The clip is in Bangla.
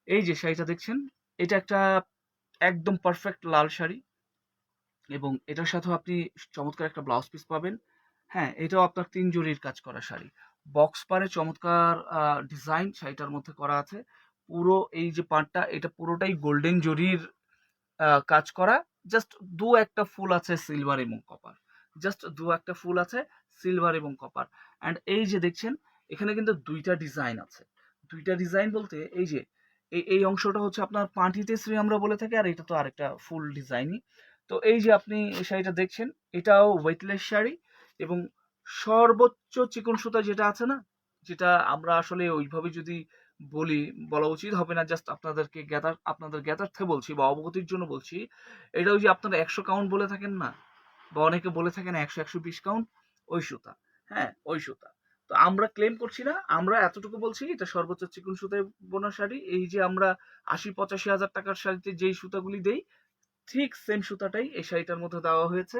এই যে শাড়িটা দেখছেন, এটা একটা একদম পারফেক্ট লাল শাড়ি এবং এটার সাথেও আপনি চমৎকার একটা ব্লাউজ পিস পাবেন। হ্যাঁ, এটাও আপনার ৩ জরির কাজ করা শাড়ি। বক্স পাড়ে চমৎকার ডিজাইন শাড়িটার মধ্যে করা আছে। পুরো এই যে পাড়টা এটা পুরোটাই গোল্ডেন জরির কাজ করা। জাস্ট ২-১ টা ফুল আছে সিলভার এবং কপার। জাস্ট ২-১ টা ফুল আছে সিলভার এবং কপার। অ্যান্ড এই যে দেখছেন এখানে কিন্তু ২ টা ডিজাইন আছে। ২ টা ডিজাইন বলতে এই যে এই অংশটা হচ্ছে আপনার পাঁটিতে শ্রী আমরা বলে থাকি আর এটা তো আরেকটা ফুল ডিজাইনই। তো এই যে আপনি এই শাড়িটা দেখছেন এটাও ওয়েটলেস শাড়ি এবং সর্বোচ্চ চিকন সুতা যেটা আছে না? যেটা আমরা আসলে ওইভাবে যদি বলি, বলা উচিত হবে না, জাস্ট আপনাদের জ্ঞাতার্থে বলছি বা অবগতির জন্য বলছি। এটা ওই যে আপনারা ১০০ কাউন্ট বলে থাকেন না? বা অনেকে বলে থাকেন ১০০, ১২০ কাউন্ট ওই সুতা। হ্যাঁ, ওই সুতা। তো আমরা ক্লেম করছি না। আমরা এতটুকু বলছি এটা সর্বোচ্চ চিকন সুতায় বোনা শাড়ি। এই যে আমরা ৮০-৮৫ হাজার টাকার শাড়িতে যেই সুতাগুলি দেই, ঠিক সেম সুতাটাই এই শাড়িটার মধ্যে দেওয়া হয়েছে।